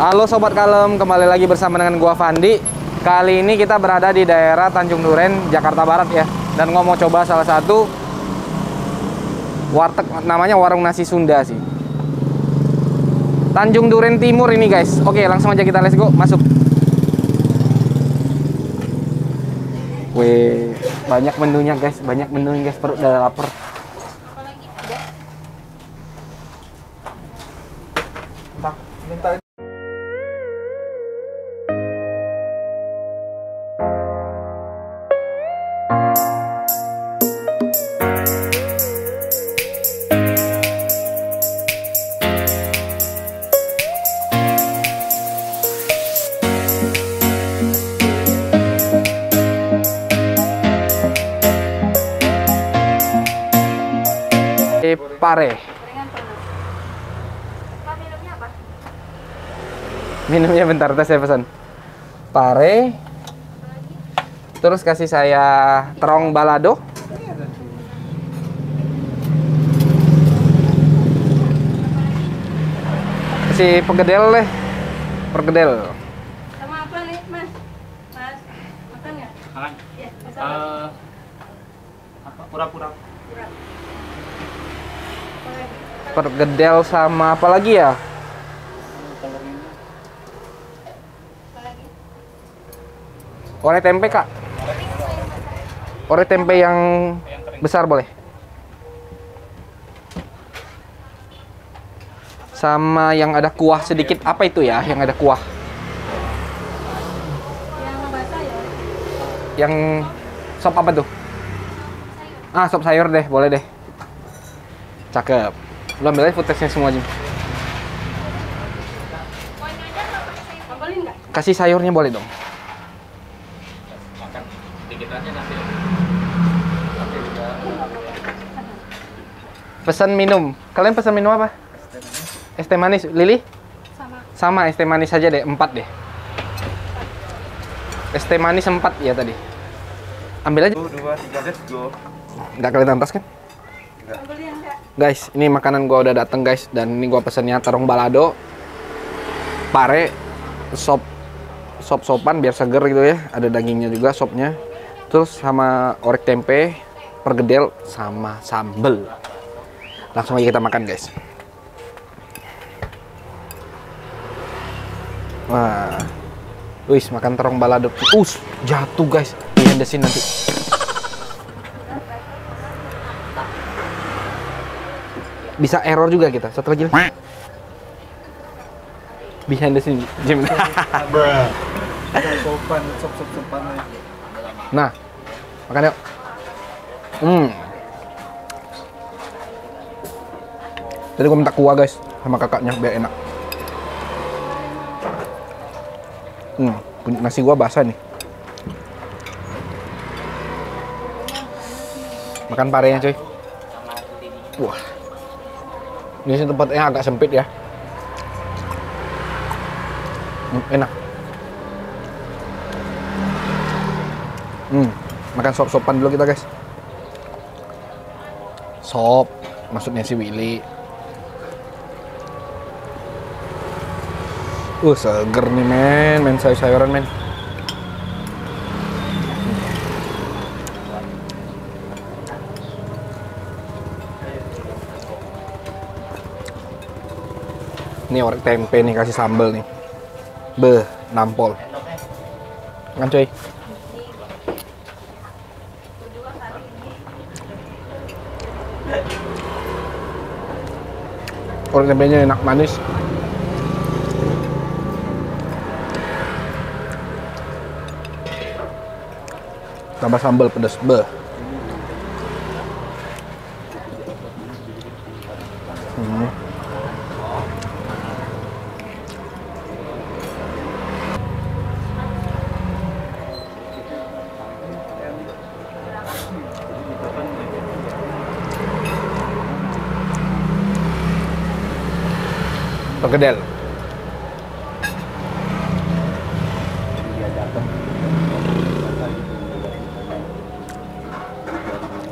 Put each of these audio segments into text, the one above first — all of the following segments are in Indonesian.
Halo Sobat Kalem, kembali lagi bersama dengan gua Fandi. Kali ini kita berada di daerah Tanjung Duren, Jakarta Barat ya. Dan gua mau coba salah satu warteg, namanya Warung Nasi Sunda sih. Tanjung Duren Timur ini guys. Oke, langsung aja kita let's go, masuk. Wih, banyak menunya guys, perut udah lapar. Minta pare. Minumnya apa? Minumnya bentar, tes saya pesan. Pare. Terus kasih saya terong balado. Kasih pergedel deh. Pergedel. Sama apa nih, Mas? Mas, makan nggak? Makan. Iya, masalah. Apa? Pura-pura. Pergedel sama apa lagi ya? Orek tempe kak. Orek tempe yang besar boleh. Sama yang ada kuah sedikit. Apa itu ya? Yang ada kuah? Yang basah ya? Yang sop apa tuh? Ah, sop sayur deh, boleh deh. Cakep. Lu ambil aja food testnya semua aja. Sambalin nggak? Kasih sayurnya boleh dong. Makan dikit aja nanti. Pesan minum. Kalian pesan minum apa? Es teh manis. Lili? Sama. Sama es teh manis aja deh, 4 deh. Es teh manis 4 ya tadi. Ambil aja. 1, 2, 3, let's go. Nggak kelihatan tas kan? Sambalin nggak? Guys, ini makanan gua udah dateng guys. Dan ini gua pesennya terong balado, pare, sopan biar seger gitu ya. Ada dagingnya juga, sopnya. Terus sama orek tempe, pergedel, sama sambel. Langsung aja kita makan guys. Wah, wis makan terong balado. Jatuh guys. Dihendesin nanti. Bisa error juga kita. Satu lagi. Behind the scene, Jim. Sopan, sopan. Nah, makan yuk. Tadi gue minta kuah guys sama kakaknya biar enak. Nasi gua basah nih. Makan parenya cuy. Wah. Ini sih tempatnya agak sempit ya. Enak. Makan sop-sopan dulu kita guys. Sop, maksudnya si Willy. Seger nih men sayur-sayuran men. Ini orek tempe nih, kasih sambal nih. Nampol. Makan cuy. Orek tempenya enak, manis. Tambah sambal pedas. Pergedel.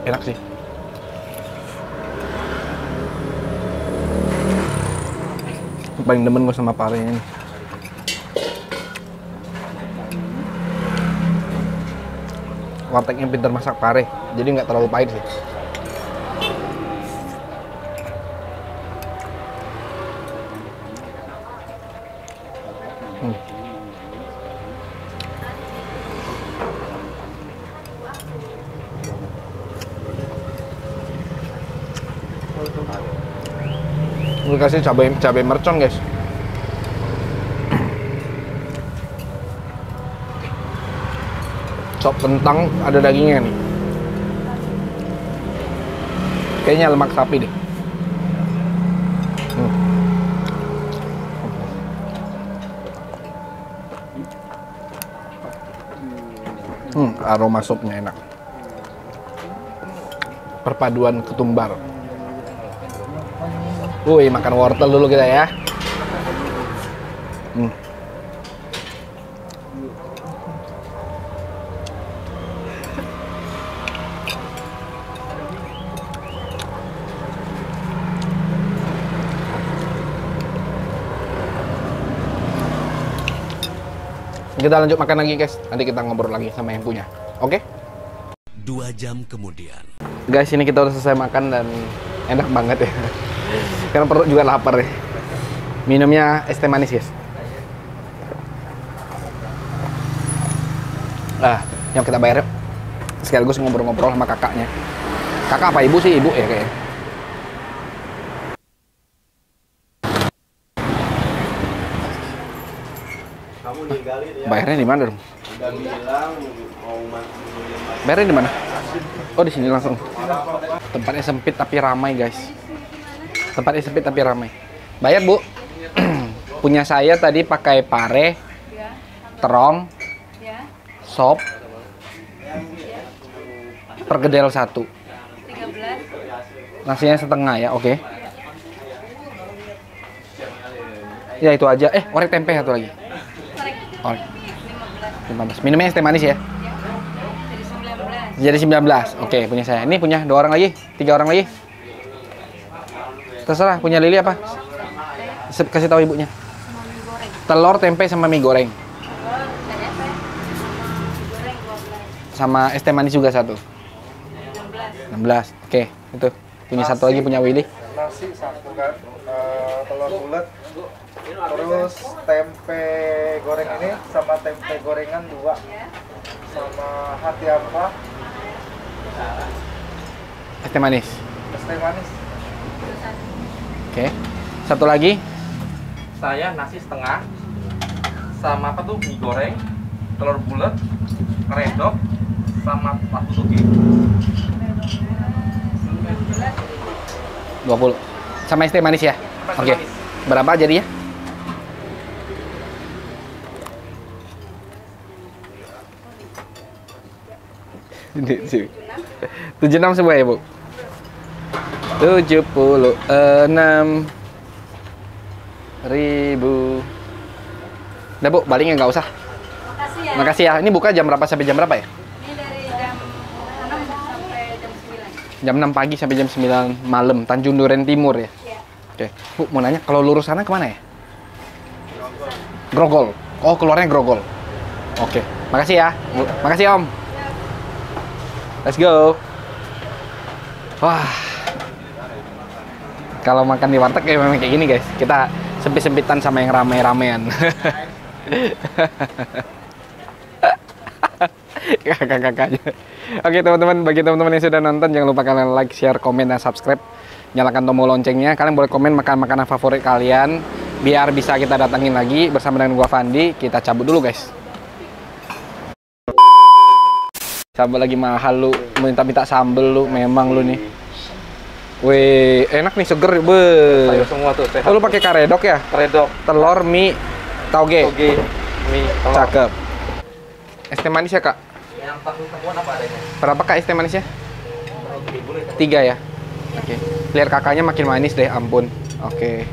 Enak sih. Paling demen gue sama parenya ini. wartegnya pintar masak pare, jadi nggak terlalu pahit sih. Gue kasih cabai mercon guys. Sop kentang ada dagingnya nih. Kayaknya lemak sapi deh. Aroma sopnya enak. Perpaduan ketumbar. Wih, makan wortel dulu kita ya. Kita lanjut makan lagi guys. Nanti kita ngobrol lagi sama yang punya. Oke? 2 jam kemudian. Guys, ini kita udah selesai makan dan enak banget ya. Karena perut juga lapar ya. Minumnya es teh manis guys. Yuk kita bayar yuk. Sekaligus ngobrol-ngobrol sama kakaknya. Kakak apa ibu sih? Ibu ya kayaknya. Bayarnya di mana dong? Bayarnya di mana? Oh, di sini langsung. Tempatnya sempit tapi ramai, guys. Tempatnya sempit tapi ramai. Bayar, Bu. Punya saya tadi pakai pare, terong, sop, pergedel 1. 13. Nasinya setengah ya, oke. Ya itu aja. Orek tempe satu lagi. Orek. 15. Minumnya es teh manis ya? Jadi 19. Jadi 19. Oke, punya saya. Ini punya 2 orang lagi, 3 orang lagi. Terserah, punya Lili apa? Kasih tahu ibunya. Telur, tempe sama mie goreng. Sama es teh manis juga 1. 16. Oke, itu. Punya satu lagi punya Willy. Nasi 1 kan, telur bulat, terus tempe goreng ini sama tempe gorengan 2, sama hati apa? Es teh manis. Es teh manis. Oke. Satu lagi. Saya nasi setengah sama apa tuh mie goreng, telur bulat, keredok, sama tahu suki. 20. Sama es teh manis ya? Oke. Berapa jadinya? Ini sih. 76 semua ya, Bu? 76.000. Udah, Bu, baliknya nggak usah. Makasih ya. Makasih ya. Ini buka jam berapa sampai jam berapa ya? Ini dari jam 6 sampai jam 9. Jam 6 pagi sampai jam 9 malam, Tanjung Duren Timur ya? Iya. Oke. Bu, mau nanya, kalau lurus sana kemana ya? Grogol. Oh, keluarnya Grogol. Oke. Makasih ya. Bu. Makasih, Om. Let's go. Wah. Kalau makan di warteg ya memang kayak gini, guys. Kita sempit-sempitan sama yang rame-ramean. Kakak-kakaknya. Oke, teman-teman, bagi teman-teman yang sudah nonton, jangan lupa kalian like, share, komen, dan subscribe. Nyalakan tombol loncengnya. Kalian boleh komen makanan favorit kalian biar bisa kita datangin lagi bersama dengan gua Fandi. Kita cabut dulu, guys. Sambal lagi mahal lu, minta sambel lu, memang lu nih. Wih, enak nih, seger, be. Sayur semua tuh, sehat. Oh, lu pakai karedok ya? Keredok, Telur, mie, tauge. toge, mie, telur. Cakep. Es teh manis ya, Kak? Yang tahu temuan apa adanya? Berapa, Kak, es teh manisnya? 1.000 ya. 3 ya? Oke. Lihat kakaknya makin manis deh, ampun. Oke.